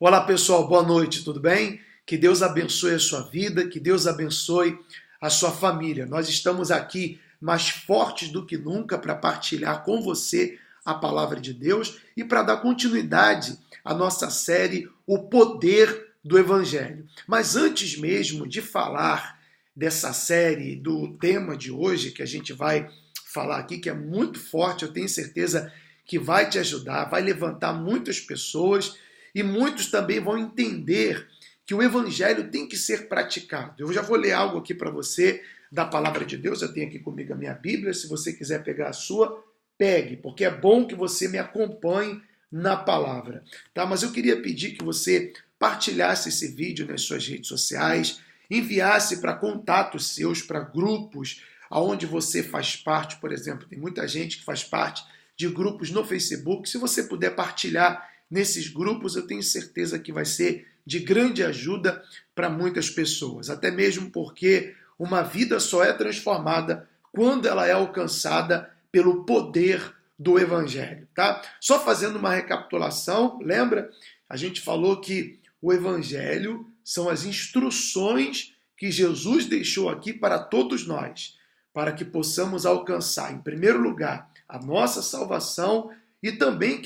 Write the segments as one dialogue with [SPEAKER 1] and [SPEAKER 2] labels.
[SPEAKER 1] Olá pessoal, boa noite, tudo bem? Que Deus abençoe a sua vida, que Deus abençoe a sua família. Nós estamos aqui mais fortes do que nunca para partilhar com você a palavra de Deus e para dar continuidade à nossa série O Poder do Evangelho. Mas antes mesmo de falar dessa série, do tema de hoje que a gente vai falar aqui, que é muito forte, eu tenho certeza que vai te ajudar, vai levantar muitas pessoas e muitos também vão entender que o evangelho tem que ser praticado. Eu já vou ler algo aqui para você da palavra de Deus, eu tenho aqui comigo a minha Bíblia, se você quiser pegar a sua, pegue, porque é bom que você me acompanhe na palavra, tá? Mas eu queria pedir que você partilhasse esse vídeo nas suas redes sociais, enviasse para contatos seus, para grupos aonde você faz parte, por exemplo, tem muita gente que faz parte de grupos no Facebook. Se você puder partilhar nesses grupos, eu tenho certeza que vai ser de grande ajuda para muitas pessoas, até mesmo porque uma vida só é transformada quando ela é alcançada pelo poder do Evangelho, tá? Só fazendo uma recapitulação, lembra? A gente falou que o Evangelho são as instruções que Jesus deixou aqui para todos nós, para que possamos alcançar, em primeiro lugar, a nossa salvação e também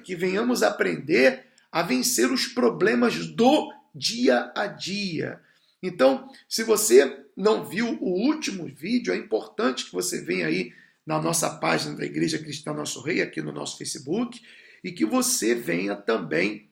[SPEAKER 1] que venhamos aprender a vencer os problemas do dia a dia. Então, se você não viu o último vídeo, é importante que você venha aí na nossa página da Igreja Cristã Nosso Rei, aqui no nosso Facebook, e que você venha também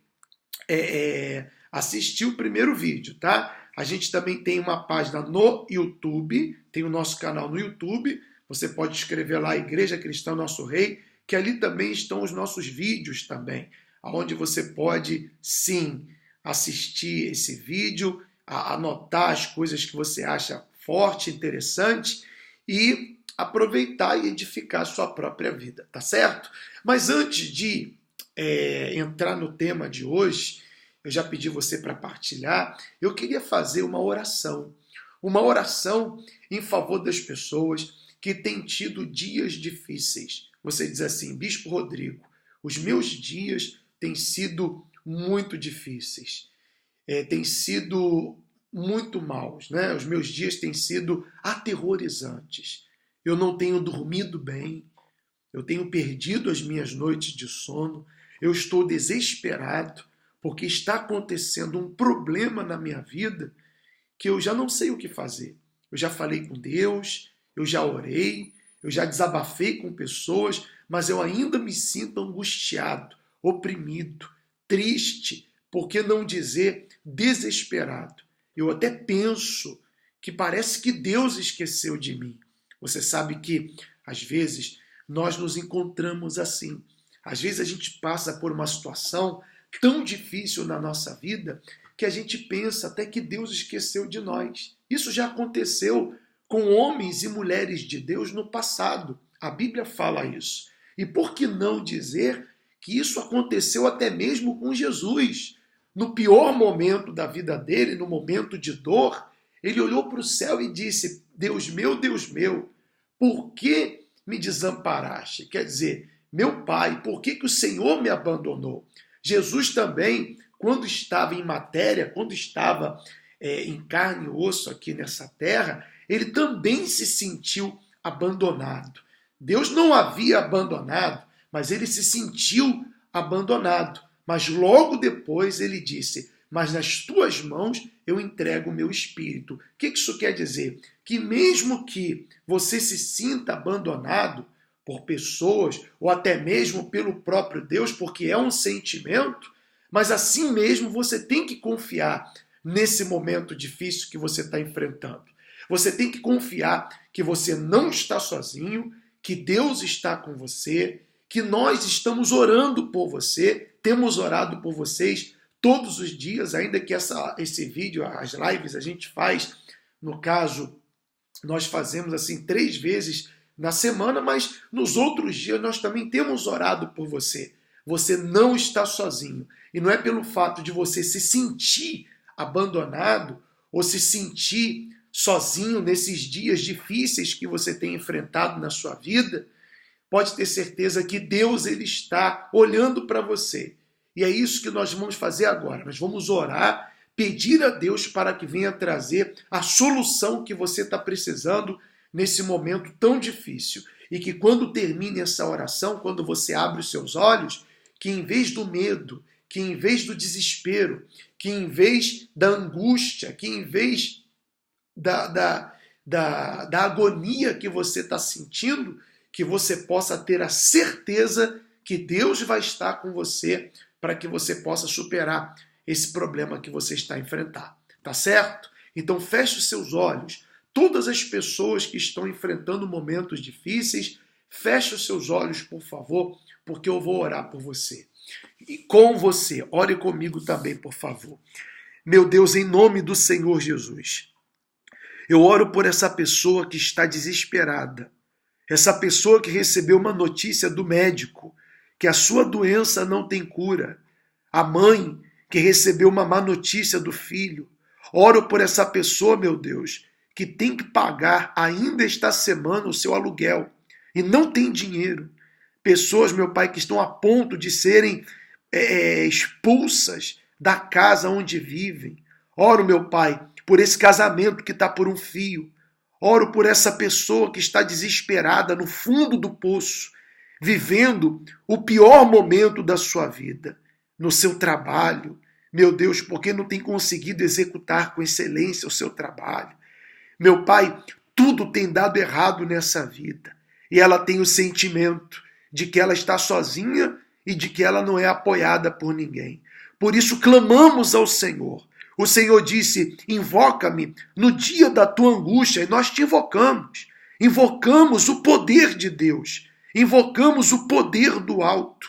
[SPEAKER 1] assistir o primeiro vídeo, tá? A gente também tem uma página no YouTube, tem o nosso canal no YouTube, você pode escrever lá Igreja Cristã Nosso Rei, que ali também estão os nossos vídeos também, onde você pode, sim, assistir esse vídeo, anotar as coisas que você acha forte, interessante e aproveitar e edificar a sua própria vida, tá certo? Mas antes de entrar no tema de hoje, eu já pedi você para partilhar, eu queria fazer uma oração em favor das pessoas que têm tido dias difíceis. Você diz assim: Bispo Rodrigo, os meus dias têm sido muito difíceis, têm sido muito maus, né? Os meus dias têm sido aterrorizantes. Eu não tenho dormido bem, eu tenho perdido as minhas noites de sono, eu estou desesperado, porque está acontecendo um problema na minha vida que eu já não sei o que fazer. Eu já falei com Deus, eu já orei, eu já desabafei com pessoas, mas eu ainda me sinto angustiado, oprimido, triste, por que não dizer desesperado. Eu até penso que parece que Deus esqueceu de mim. Você sabe que, às vezes, nós nos encontramos assim. Às vezes a gente passa por uma situação tão difícil na nossa vida que a gente pensa até que Deus esqueceu de nós. Isso já aconteceu com homens e mulheres de Deus no passado. A Bíblia fala isso. E por que não dizer que isso aconteceu até mesmo com Jesus? No pior momento da vida dele, no momento de dor, ele olhou para o céu e disse: Deus meu, por que me desamparaste? Quer dizer, meu Pai, por que o Senhor me abandonou? Jesus também, quando estava em matéria, quando estava em carne e osso aqui nessa terra, ele também se sentiu abandonado. Deus não havia abandonado, mas ele se sentiu abandonado. Mas logo depois ele disse: mas nas tuas mãos eu entrego o meu espírito. O que isso quer dizer? Que mesmo que você se sinta abandonado por pessoas, ou até mesmo pelo próprio Deus, porque é um sentimento, mas assim mesmo você tem que confiar nesse momento difícil que você está enfrentando. Você tem que confiar que você não está sozinho, que Deus está com você, que nós estamos orando por você, temos orado por vocês todos os dias, ainda que esse vídeo, as lives, a gente faz, no caso, nós fazemos assim 3 vezes na semana, mas nos outros dias nós também temos orado por você. Você não está sozinho. E não é pelo fato de você se sentir abandonado ou se sentir sozinho nesses dias difíceis que você tem enfrentado na sua vida, pode ter certeza que Deus ele está olhando para você E é isso que nós vamos fazer agora. Nós vamos orar, pedir a Deus para que venha trazer a solução que você está precisando nesse momento tão difícil. E que quando termine essa oração, quando você abre os seus olhos, que em vez do medo, que em vez do desespero, que em vez da angústia, que em vez da agonia que você está sentindo, que você possa ter a certeza que Deus vai estar com você para que você possa superar esse problema que você está a enfrentar. Tá certo? Então feche os seus olhos. Todas as pessoas que estão enfrentando momentos difíceis, feche os seus olhos, por favor, porque eu vou orar por você. E com você, ore comigo também, por favor. Meu Deus, em nome do Senhor Jesus, eu oro por essa pessoa que está desesperada, essa pessoa que recebeu uma notícia do médico, que a sua doença não tem cura, a mãe que recebeu uma má notícia do filho. Oro por essa pessoa, meu Deus, que tem que pagar ainda esta semana o seu aluguel e não tem dinheiro. Pessoas, meu Pai, que estão a ponto de serem expulsas da casa onde vivem. Oro, meu Pai, por esse casamento que está por um fio. Oro por essa pessoa que está desesperada no fundo do poço, vivendo o pior momento da sua vida, no seu trabalho. Meu Deus, porque não tem conseguido executar com excelência o seu trabalho. Meu Pai, tudo tem dado errado nessa vida. E ela tem o sentimento de que ela está sozinha e de que ela não é apoiada por ninguém. Por isso clamamos ao Senhor. O Senhor disse, invoca-me no dia da tua angústia, e nós te invocamos. Invocamos o poder de Deus. Invocamos o poder do alto.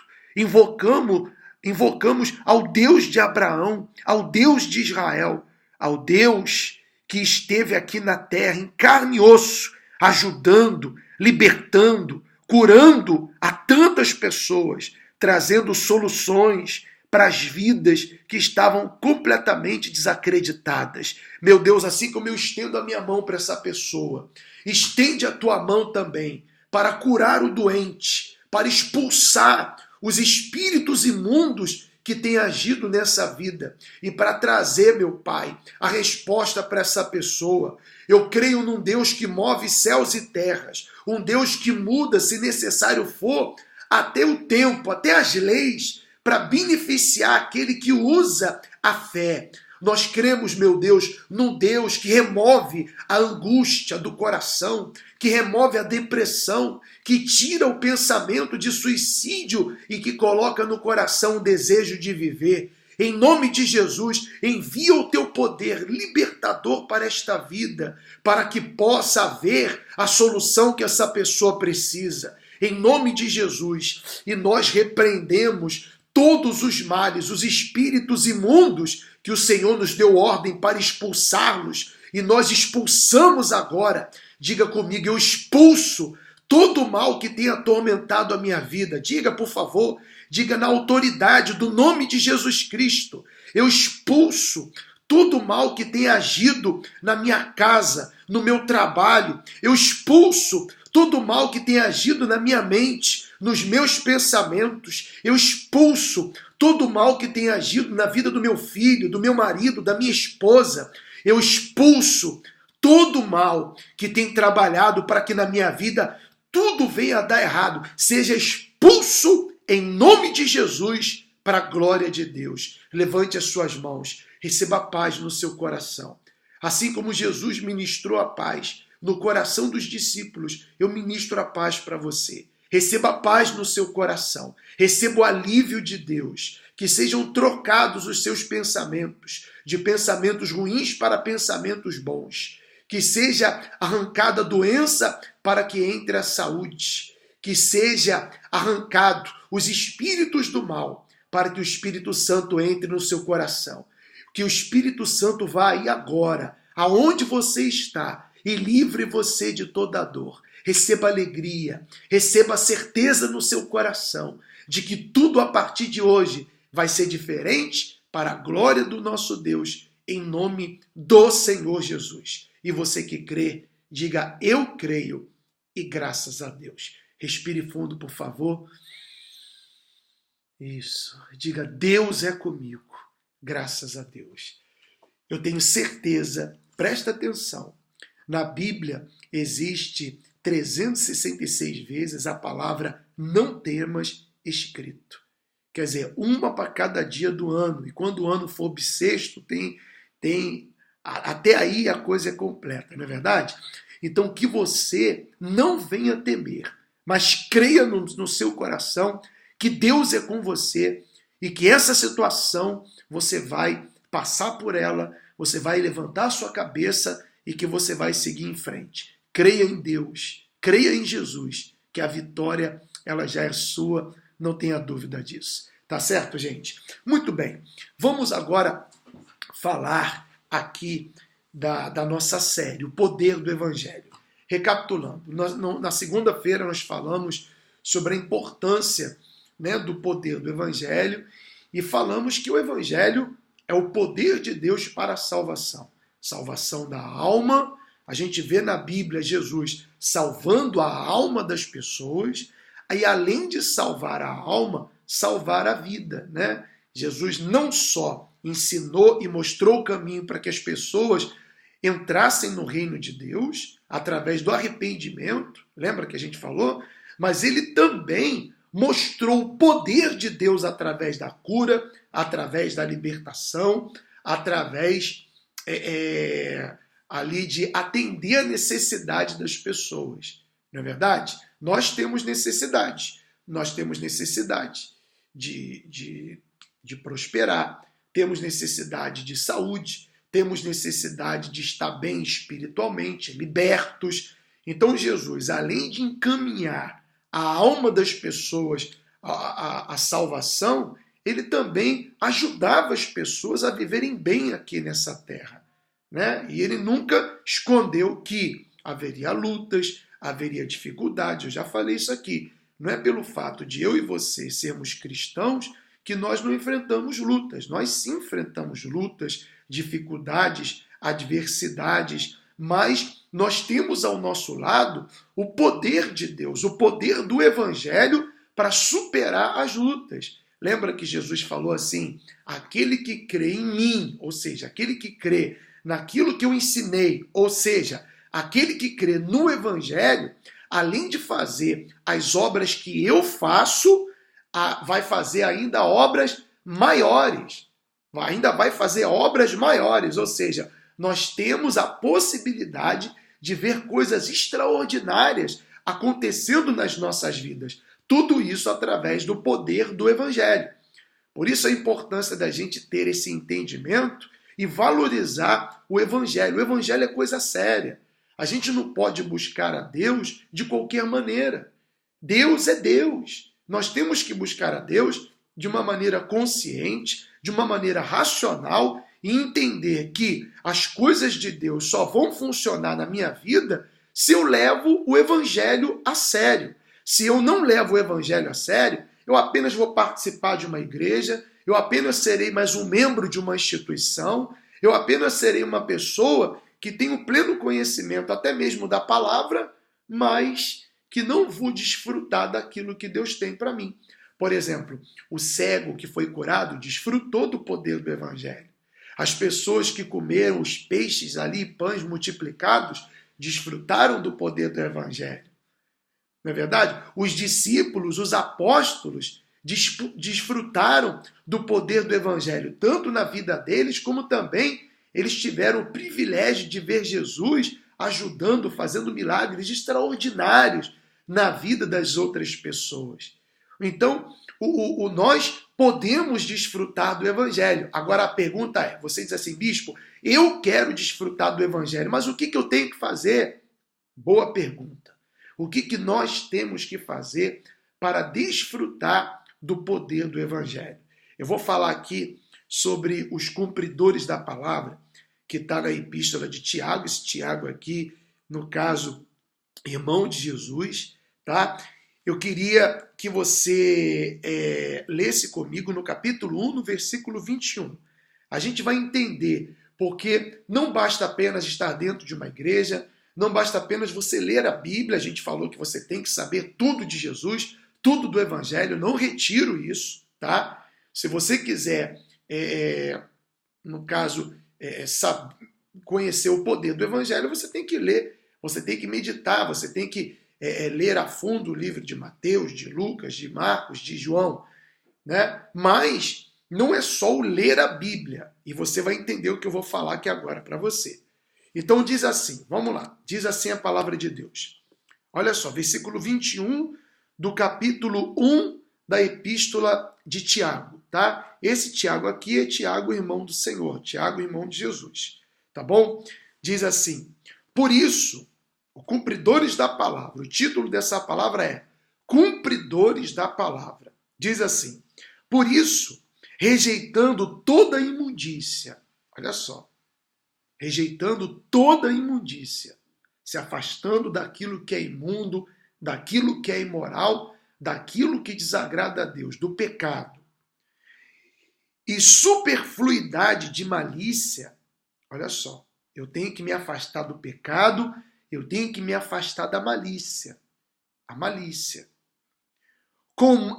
[SPEAKER 1] Invocamos ao Deus de Abraão, ao Deus de Israel, ao Deus que esteve aqui na terra em carne e osso, ajudando, libertando, curando a tantas pessoas, trazendo soluções para as vidas que estavam completamente desacreditadas. Meu Deus, assim como eu estendo a minha mão para essa pessoa, estende a tua mão também para curar o doente, para expulsar os espíritos imundos que têm agido nessa vida e para trazer, meu Pai, a resposta para essa pessoa. Eu creio num Deus que move céus e terras, um Deus que muda, se necessário for, até o tempo, até as leis, para beneficiar aquele que usa a fé. Nós cremos, meu Deus, num Deus que remove a angústia do coração, que remove a depressão, que tira o pensamento de suicídio e que coloca no coração o desejo de viver. Em nome de Jesus, envia o teu poder libertador para esta vida, para que possa haver a solução que essa pessoa precisa. Em nome de Jesus. E nós repreendemos todos os males, os espíritos imundos que o Senhor nos deu ordem para expulsá-los. E nós expulsamos agora. Diga comigo, eu expulso todo o mal que tem atormentado a minha vida. Diga, por favor, diga na autoridade do nome de Jesus Cristo. Eu expulso todo o mal que tem agido na minha casa, no meu trabalho. Eu expulso todo o mal que tem agido na minha mente, nos meus pensamentos. Eu expulso todo o mal que tem agido na vida do meu filho, do meu marido, da minha esposa. Eu expulso todo o mal que tem trabalhado para que na minha vida tudo venha a dar errado. Seja expulso em nome de Jesus para a glória de Deus. Levante as suas mãos. Receba a paz no seu coração. Assim como Jesus ministrou a paz no coração dos discípulos, eu ministro a paz para você. Receba a paz no seu coração. Receba o alívio de Deus. Que sejam trocados os seus pensamentos, de pensamentos ruins para pensamentos bons. Que seja arrancada a doença para que entre a saúde. Que seja arrancado os espíritos do mal para que o Espírito Santo entre no seu coração. Que o Espírito Santo vá aí agora, aonde você está, e livre você de toda a dor. Receba alegria, receba a certeza no seu coração de que tudo a partir de hoje vai ser diferente para a glória do nosso Deus, em nome do Senhor Jesus. E você que crê, diga, eu creio, e graças a Deus. Respire fundo, por favor. Isso. Diga, Deus é comigo. Graças a Deus. Eu tenho certeza, presta atenção, na Bíblia existe 366 vezes a palavra não temas escrito. Quer dizer, uma para cada dia do ano. E quando o ano for bissexto, até aí a coisa é completa, não é verdade? Então que você não venha temer, mas creia no seu coração que Deus é com você e que essa situação você vai passar por ela, você vai levantar a sua cabeça e que você vai seguir em frente. Creia em Deus, creia em Jesus, que a vitória ela já é sua, não tenha dúvida disso. Tá certo, gente? Muito bem. Vamos agora falar aqui da nossa série, o poder do Evangelho. Recapitulando, na segunda-feira nós falamos sobre a importância, né, do poder do Evangelho e falamos que o Evangelho é o poder de Deus para a salvação. Salvação da alma, a gente vê na Bíblia Jesus salvando a alma das pessoas, e além de salvar a alma, salvar a vida, né? Jesus não só ensinou e mostrou o caminho para que as pessoas entrassem no reino de Deus através do arrependimento, lembra que a gente falou? Mas ele também mostrou o poder de Deus através da cura, através da libertação, através ali de atender a necessidade das pessoas. Não é verdade? Nós temos necessidade de prosperar, temos necessidade de saúde, temos necessidade de estar bem espiritualmente, libertos. Então Jesus, além de encaminhar a alma das pessoas à salvação, ele também ajudava as pessoas a viverem bem aqui nessa terra, né? E ele nunca escondeu que haveria lutas, haveria dificuldades. Eu já falei isso aqui. Não é pelo fato de eu e você sermos cristãos que nós não enfrentamos lutas. Nós sim enfrentamos lutas, dificuldades, adversidades, mas nós temos ao nosso lado o poder de Deus, o poder do Evangelho para superar as lutas. Lembra que Jesus falou assim, aquele que crê em mim, ou seja, aquele que crê naquilo que eu ensinei, ou seja, aquele que crê no Evangelho, além de fazer as obras que eu faço, vai fazer ainda obras maiores. Ainda vai fazer obras maiores, ou seja, nós temos a possibilidade de ver coisas extraordinárias acontecendo nas nossas vidas. Tudo isso através do poder do Evangelho. Por isso a importância da gente ter esse entendimento e valorizar o Evangelho. O Evangelho é coisa séria. A gente não pode buscar a Deus de qualquer maneira. Deus é Deus. Nós temos que buscar a Deus de uma maneira consciente, de uma maneira racional e entender que as coisas de Deus só vão funcionar na minha vida se eu levo o Evangelho a sério. Se eu não levo o Evangelho a sério, eu apenas vou participar de uma igreja, eu apenas serei mais um membro de uma instituição, eu apenas serei uma pessoa que tem o pleno conhecimento até mesmo da palavra, mas que não vou desfrutar daquilo que Deus tem para mim. Por exemplo, o cego que foi curado desfrutou do poder do Evangelho. As pessoas que comeram os peixes ali, pães multiplicados, desfrutaram do poder do Evangelho. Não é verdade? Os discípulos, os apóstolos, desfrutaram do poder do Evangelho, tanto na vida deles, como também eles tiveram o privilégio de ver Jesus ajudando, fazendo milagres extraordinários na vida das outras pessoas. Então, nós podemos desfrutar do Evangelho. Agora a pergunta é, você diz assim, bispo, eu quero desfrutar do Evangelho, mas o que eu tenho que fazer? Boa pergunta. O que nós temos que fazer para desfrutar do poder do Evangelho? Eu vou falar aqui sobre os cumpridores da palavra, que está na epístola de Tiago. Esse Tiago aqui, no caso, irmão de Jesus, tá? Eu queria que você lesse comigo no capítulo 1, no versículo 21. A gente vai entender porque não basta apenas estar dentro de uma igreja, não basta apenas você ler a Bíblia. A gente falou que você tem que saber tudo de Jesus, tudo do Evangelho, não retiro isso, tá? Se você quiser, no caso, conhecer o poder do Evangelho, você tem que ler, você tem que meditar, você tem que ler a fundo o livro de Mateus, de Lucas, de Marcos, de João, né? Mas não é só o ler a Bíblia, e você vai entender o que eu vou falar aqui agora para você. Então diz assim, vamos lá, diz assim a palavra de Deus. Olha só, versículo 21 do capítulo 1 da epístola de Tiago, tá? Esse Tiago aqui é Tiago, irmão do Senhor, Tiago, irmão de Jesus, tá bom? Diz assim, por isso, cumpridores da palavra, o título dessa palavra é Cumpridores da palavra. Diz assim, por isso, rejeitando toda imundícia, olha só, rejeitando toda imundícia, se afastando daquilo que é imundo, daquilo que é imoral, daquilo que desagrada a Deus, do pecado. E superfluidade de malícia, olha só, eu tenho que me afastar do pecado, eu tenho que me afastar da malícia. A malícia.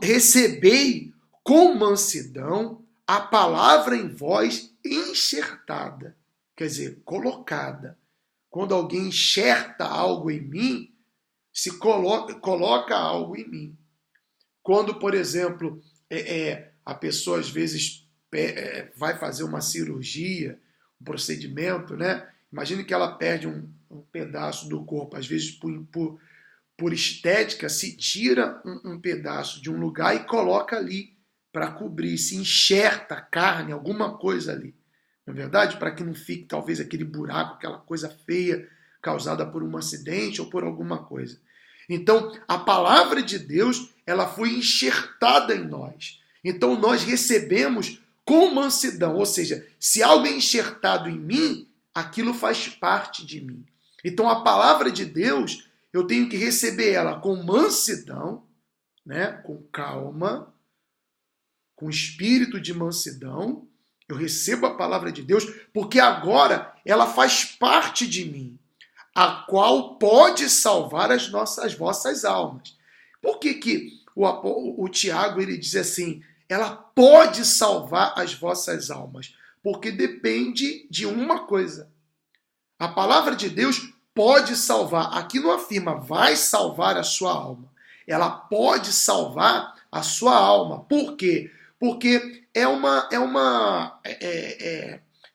[SPEAKER 1] Recebei com mansidão a palavra em vós enxertada, quer dizer, colocada. Quando alguém enxerta algo em mim, se coloca algo em mim. Quando, por exemplo, a pessoa às vezes vai fazer uma cirurgia, um procedimento, né? Imagine que ela perde um pedaço do corpo, às vezes por estética, se tira um pedaço de um lugar e coloca ali para cobrir, se enxerta carne, alguma coisa ali. Não é verdade? Para que não fique talvez aquele buraco, aquela coisa feia causada por um acidente ou por alguma coisa. Então, a palavra de Deus, ela foi enxertada em nós. Então, nós recebemos com mansidão, ou seja, se algo é enxertado em mim, aquilo faz parte de mim. Então, a palavra de Deus, eu tenho que receber ela com mansidão, né? Com calma, com espírito de mansidão. Eu recebo a palavra de Deus, porque agora ela faz parte de mim, a qual pode salvar as vossas almas. Por que o Tiago ele diz assim, ela pode salvar as vossas almas? Porque depende de uma coisa. A palavra de Deus pode salvar. Aqui não afirma vai salvar a sua alma. Ela pode salvar a sua alma. Por quê? Porque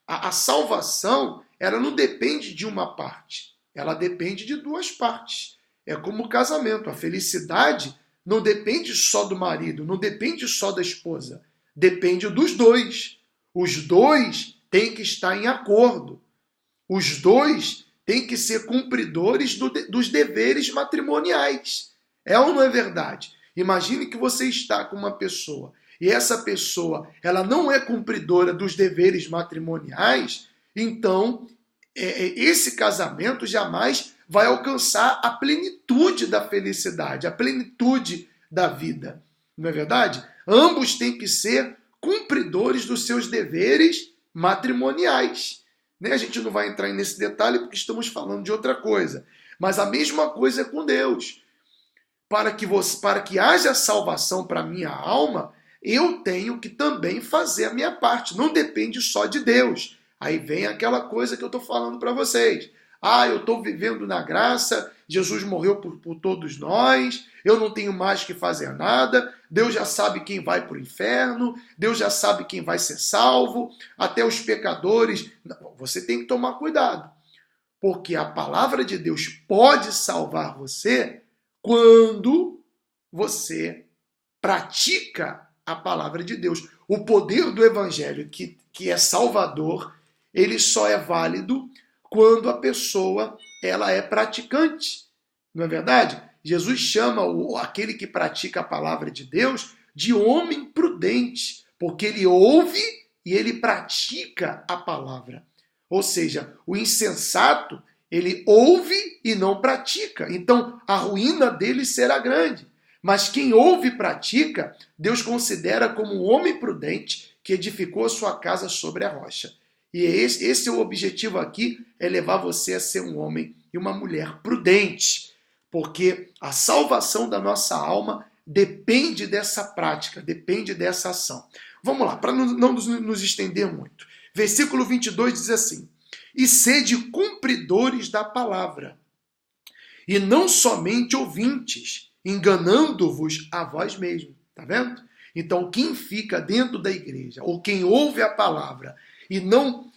[SPEAKER 1] a salvação, ela não depende de uma parte. Ela depende de duas partes. É como o casamento. A felicidade não depende só do marido, não depende só da esposa. Depende dos dois. Os dois têm que estar em acordo. Os dois têm que ser cumpridores dos deveres matrimoniais. É ou não é verdade? Imagine que você está com uma pessoa e essa pessoa ela não é cumpridora dos deveres matrimoniais, então esse casamento jamais vai alcançar a plenitude da felicidade, a plenitude da vida. Não é verdade? Ambos têm que ser cumpridores dos seus deveres matrimoniais. A gente não vai entrar nesse detalhe porque estamos falando de outra coisa. Mas a mesma coisa é com Deus. Para que haja salvação para a minha alma, eu tenho que também fazer a minha parte. Não depende só de Deus. Aí vem aquela coisa que eu estou falando para vocês. Eu estou vivendo na graça, Jesus morreu por todos nós, eu não tenho mais que fazer nada, Deus já sabe quem vai para o inferno, Deus já sabe quem vai ser salvo, até os pecadores. Não, você tem que tomar cuidado, porque a palavra de Deus pode salvar você quando você pratica a palavra de Deus. O poder do evangelho, que é salvador, ele só é válido quando a pessoa ela é praticante. Não é verdade? Jesus chama aquele que pratica a palavra de Deus de homem prudente, porque ele ouve e ele pratica a palavra. Ou seja, o insensato, ele ouve e não pratica. Então, a ruína dele será grande. Mas quem ouve e pratica, Deus considera como um homem prudente que edificou a sua casa sobre a rocha. E esse é o objetivo aqui, é levar você a ser um homem e uma mulher prudente. Porque a salvação da nossa alma depende dessa prática, depende dessa ação. Vamos lá, para não nos estender muito. Versículo 22 diz assim: e sede cumpridores da palavra, e não somente ouvintes, enganando-vos a vós mesmos. Tá vendo? Então, quem fica dentro da igreja, ou quem ouve a palavra e não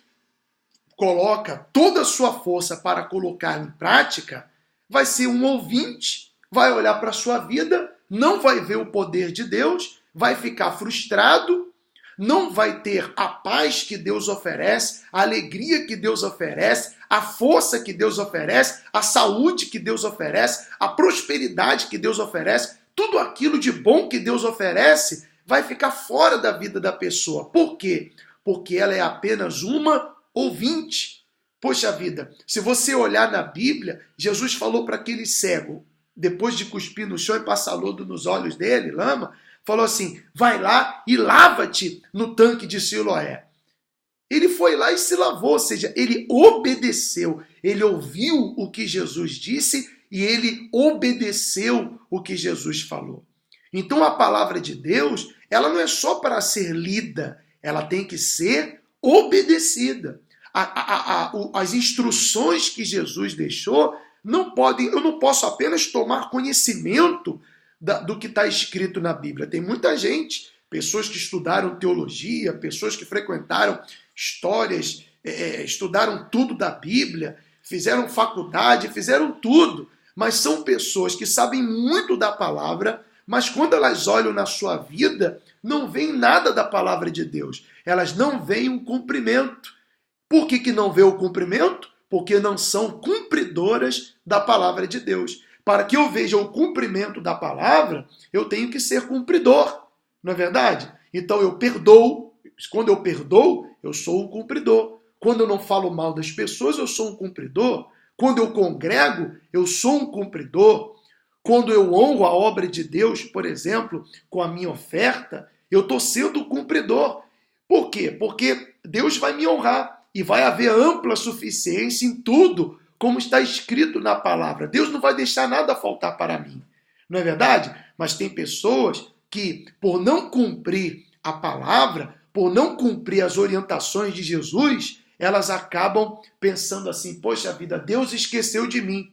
[SPEAKER 1] coloca toda a sua força para colocar em prática, vai ser um ouvinte, vai olhar para a sua vida, não vai ver o poder de Deus, vai ficar frustrado, não vai ter a paz que Deus oferece, a alegria que Deus oferece, a força que Deus oferece, a saúde que Deus oferece, a prosperidade que Deus oferece, tudo aquilo de bom que Deus oferece vai ficar fora da vida da pessoa. Por quê? Porque ela é apenas uma ouvinte. Poxa vida, se você olhar na Bíblia, Jesus falou para aquele cego, depois de cuspir no chão e passar lodo nos olhos dele, lama, falou assim: vai lá e lava-te no tanque de Siloé. Ele foi lá e se lavou, ou seja, ele obedeceu, ele ouviu o que Jesus disse e ele obedeceu o que Jesus falou. Então a palavra de Deus, ela não é só para ser lida, ela tem que ser obedecida. As instruções que Jesus deixou não podem, eu não posso apenas tomar conhecimento do que está escrito na Bíblia. Tem muita gente, pessoas que estudaram teologia, pessoas que frequentaram histórias, estudaram tudo da Bíblia, fizeram faculdade, fizeram tudo, mas são pessoas que sabem muito da palavra, mas quando elas olham na sua vida, não veem nada da palavra de Deus. Elas não veem um cumprimento. Por que não vê o cumprimento? Porque não são cumpridoras da palavra de Deus. Para que eu veja o cumprimento da palavra, eu tenho que ser cumpridor. Não é verdade? Então eu perdoo. Quando eu perdoo, eu sou um cumpridor. Quando eu não falo mal das pessoas, eu sou um cumpridor. Quando eu congrego, eu sou um cumpridor. Quando eu honro a obra de Deus, por exemplo, com a minha oferta, eu estou sendo cumpridor. Por quê? Porque Deus vai me honrar e vai haver ampla suficiência em tudo, como está escrito na palavra. Deus não vai deixar nada faltar para mim. Não é verdade? Mas tem pessoas que, por não cumprir a palavra, por não cumprir as orientações de Jesus, elas acabam pensando assim: poxa vida, Deus esqueceu de mim.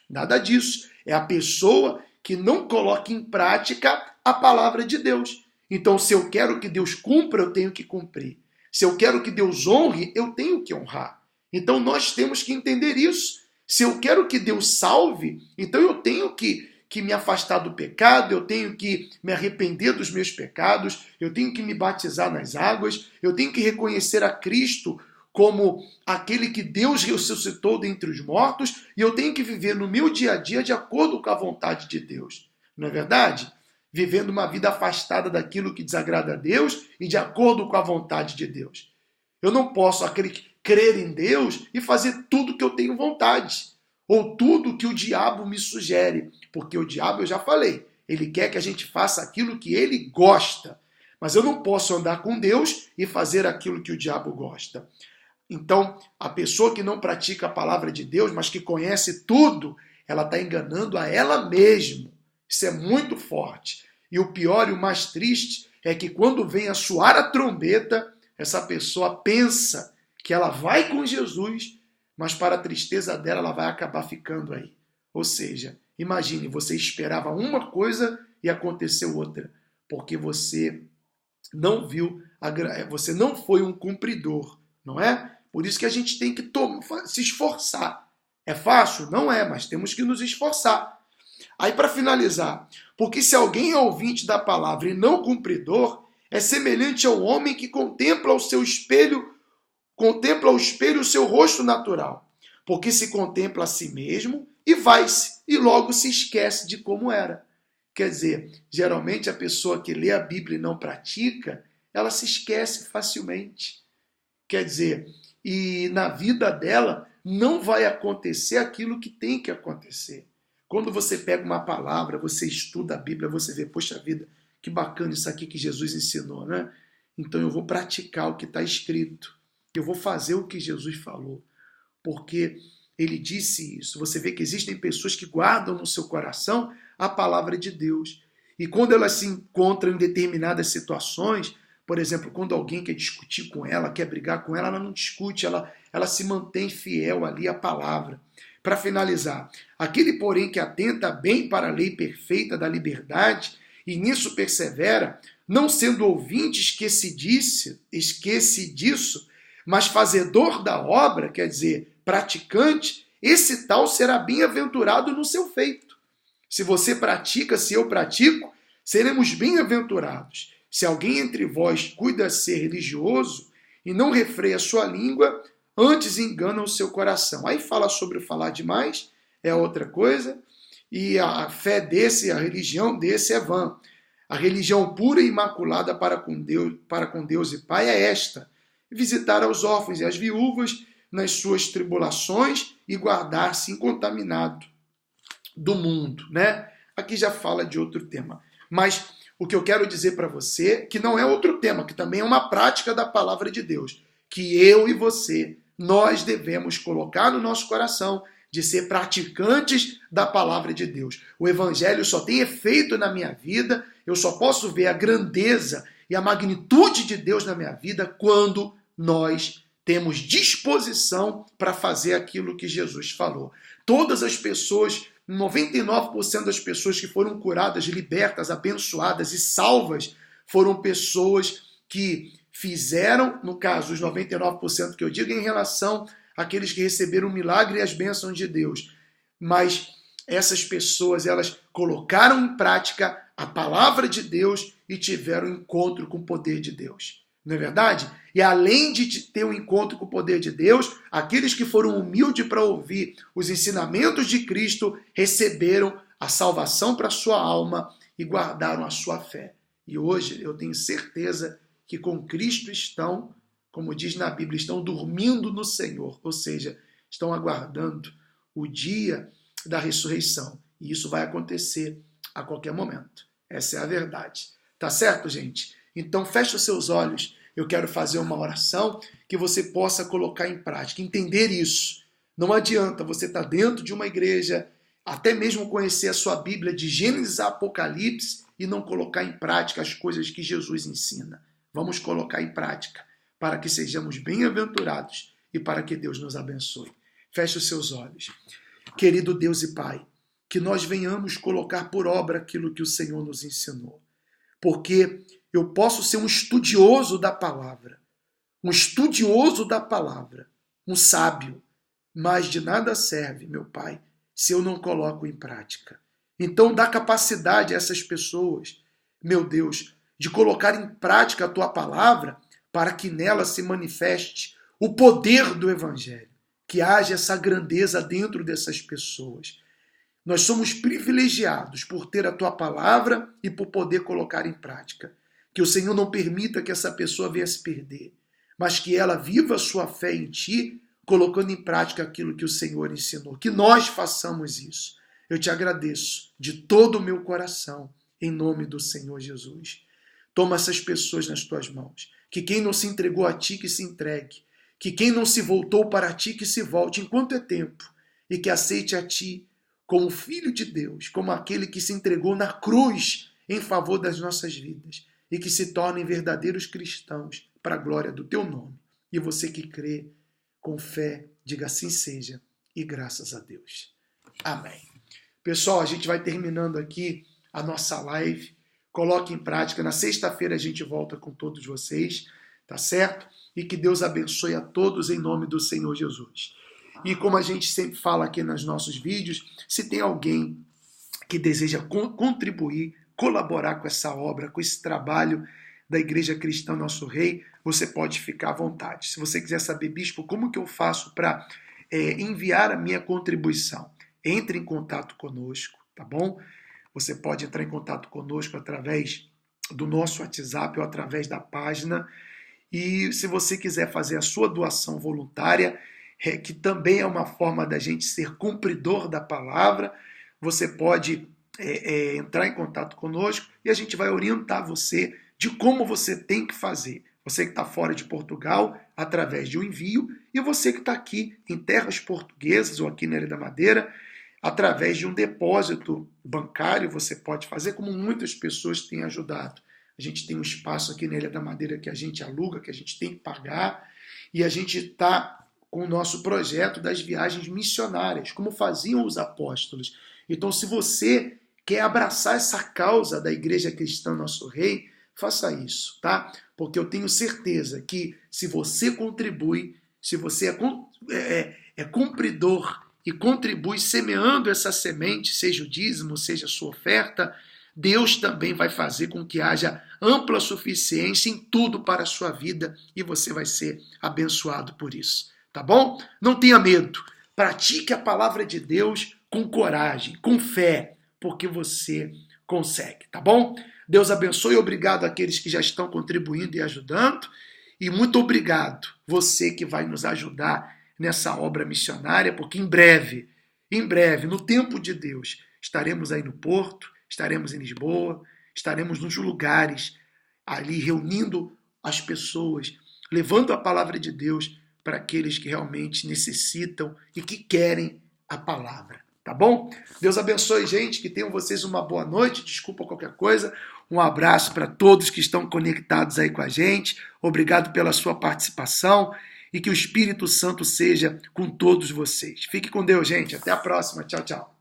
[SPEAKER 1] Nada disso. É a pessoa que não coloca em prática a palavra de Deus. Então, se eu quero que Deus cumpra, eu tenho que cumprir. Se eu quero que Deus honre, eu tenho que honrar. Então, nós temos que entender isso. Se eu quero que Deus salve, então eu tenho que me afastar do pecado, eu tenho que me arrepender dos meus pecados, eu tenho que me batizar nas águas, eu tenho que reconhecer a Cristo como aquele que Deus ressuscitou dentre os mortos, e eu tenho que viver no meu dia a dia de acordo com a vontade de Deus. Não é verdade? Vivendo uma vida afastada daquilo que desagrada a Deus e de acordo com a vontade de Deus. Eu não posso crer em Deus e fazer tudo que eu tenho vontade, ou tudo que o diabo me sugere, porque o diabo, eu já falei, ele quer que a gente faça aquilo que ele gosta, mas eu não posso andar com Deus e fazer aquilo que o diabo gosta. Então, a pessoa que não pratica a palavra de Deus, mas que conhece tudo, ela está enganando a ela mesma. Isso é muito forte. E o pior e o mais triste é que quando vem a soar a trombeta, essa pessoa pensa que ela vai com Jesus, mas para a tristeza dela, ela vai acabar ficando aí. Ou seja, imagine, você esperava uma coisa e aconteceu outra, porque você não viu, você não foi um cumpridor, não é? Por isso que a gente tem que se esforçar. É fácil? Não é, mas temos que nos esforçar. Aí, para finalizar, porque se alguém é ouvinte da palavra e não cumpridor, é semelhante ao homem que contempla o espelho o seu rosto natural, porque se contempla a si mesmo e vai-se, e logo se esquece de como era. Quer dizer, geralmente a pessoa que lê a Bíblia e não pratica, ela se esquece facilmente. Quer dizer, e na vida dela não vai acontecer aquilo que tem que acontecer. Quando você pega uma palavra, você estuda a Bíblia, você vê, poxa vida, que bacana isso aqui que Jesus ensinou, né? Então eu vou praticar o que está escrito. Eu vou fazer o que Jesus falou. Porque ele disse isso. Você vê que existem pessoas que guardam no seu coração a palavra de Deus. E quando elas se encontram em determinadas situações, por exemplo, quando alguém quer discutir com ela, quer brigar com ela não discute, ela se mantém fiel ali à palavra. Para finalizar, aquele, porém, que atenta bem para a lei perfeita da liberdade e nisso persevera, não sendo ouvinte esquece disso, mas fazedor da obra, quer dizer, praticante, esse tal será bem-aventurado no seu feito. Se você pratica, se eu pratico, seremos bem-aventurados. Se alguém entre vós cuida ser religioso e não refreia sua língua, antes engana o seu coração. Aí fala sobre o falar demais, é outra coisa, e a fé desse, a religião desse é vã. A religião pura e imaculada para com Deus e Pai é esta: visitar aos órfãos e às viúvas nas suas tribulações e guardar-se incontaminado do mundo, né? Aqui já fala de outro tema. Mas o que eu quero dizer para você, que não é outro tema, que também é uma prática da palavra de Deus, que eu e você, nós devemos colocar no nosso coração de ser praticantes da palavra de Deus. O evangelho só tem efeito na minha vida, eu só posso ver a grandeza e a magnitude de Deus na minha vida quando nós temos disposição para fazer aquilo que Jesus falou. Todas as pessoas, 99% das pessoas que foram curadas, libertas, abençoadas e salvas, foram pessoas que fizeram, no caso, os 99% que eu digo, em relação àqueles que receberam o milagre e as bênçãos de Deus. Mas essas pessoas, elas colocaram em prática a palavra de Deus e tiveram um encontro com o poder de Deus. Não é verdade? E além de ter um encontro com o poder de Deus, aqueles que foram humildes para ouvir os ensinamentos de Cristo receberam a salvação para a sua alma e guardaram a sua fé. E hoje eu tenho certeza que com Cristo estão, como diz na Bíblia, estão dormindo no Senhor, ou seja, estão aguardando o dia da ressurreição. E isso vai acontecer a qualquer momento. Essa é a verdade. Tá certo, gente? Então feche os seus olhos. Eu quero fazer uma oração que você possa colocar em prática, entender isso. Não adianta você estar dentro de uma igreja, até mesmo conhecer a sua Bíblia de Gênesis a Apocalipse e não colocar em prática as coisas que Jesus ensina. Vamos colocar em prática para que sejamos bem-aventurados e para que Deus nos abençoe. Feche os seus olhos. Querido Deus e Pai, que nós venhamos colocar por obra aquilo que o Senhor nos ensinou. Porque eu posso ser um estudioso da palavra, um sábio, mas de nada serve, meu Pai, se eu não coloco em prática. Então dá capacidade a essas pessoas, meu Deus, de colocar em prática a Tua palavra para que nela se manifeste o poder do Evangelho, que haja essa grandeza dentro dessas pessoas. Nós somos privilegiados por ter a Tua palavra e por poder colocar em prática. Que o Senhor não permita que essa pessoa venha se perder, mas que ela viva a sua fé em Ti, colocando em prática aquilo que o Senhor ensinou. Que nós façamos isso. Eu Te agradeço de todo o meu coração, em nome do Senhor Jesus. Toma essas pessoas nas Tuas mãos. Que quem não se entregou a Ti, que se entregue. Que quem não se voltou para Ti, que se volte enquanto é tempo. E que aceite a Ti como Filho de Deus, como aquele que se entregou na cruz em favor das nossas vidas. E que se tornem verdadeiros cristãos para a glória do Teu nome. E você que crê, com fé, diga assim seja, e graças a Deus. Amém. Pessoal, a gente vai terminando aqui a nossa live. Coloque em prática. Na sexta-feira a gente volta com todos vocês, tá certo? E que Deus abençoe a todos em nome do Senhor Jesus. E como a gente sempre fala aqui nos nossos vídeos, se tem alguém que deseja contribuir, colaborar com essa obra, com esse trabalho da Igreja Cristã Nosso Rei, você pode ficar à vontade. Se você quiser saber, bispo, como que eu faço para enviar a minha contribuição? Entre em contato conosco, tá bom? Você pode entrar em contato conosco através do nosso WhatsApp ou através da página. E se você quiser fazer a sua doação voluntária, que também é uma forma da gente ser cumpridor da palavra, você pode entrar em contato conosco e a gente vai orientar você de como você tem que fazer. Você que está fora de Portugal, através de um envio, e você que está aqui em terras portuguesas ou aqui na Ilha da Madeira, através de um depósito bancário, você pode fazer, como muitas pessoas têm ajudado. A gente tem um espaço aqui na Ilha da Madeira que a gente aluga, que a gente tem que pagar, e a gente está com o nosso projeto das viagens missionárias, como faziam os apóstolos. Então, se você quer abraçar essa causa da Igreja Cristã Nosso Rei, faça isso, tá? Porque eu tenho certeza que se você contribui, se você é cumpridor e contribui semeando essa semente, seja o dízimo, seja a sua oferta, Deus também vai fazer com que haja ampla suficiência em tudo para a sua vida e você vai ser abençoado por isso, tá bom? Não tenha medo, pratique a palavra de Deus com coragem, com fé, porque você consegue, tá bom? Deus abençoe e obrigado àqueles que já estão contribuindo e ajudando, e muito obrigado você que vai nos ajudar nessa obra missionária, porque em breve, no tempo de Deus, estaremos aí no Porto, estaremos em Lisboa, estaremos nos lugares ali reunindo as pessoas, levando a palavra de Deus para aqueles que realmente necessitam e que querem a palavra, tá bom? Deus abençoe, gente, que tenham vocês uma boa noite, desculpa qualquer coisa, um abraço para todos que estão conectados aí com a gente, obrigado pela sua participação e que o Espírito Santo seja com todos vocês. Fique com Deus, gente, até a próxima, tchau, tchau.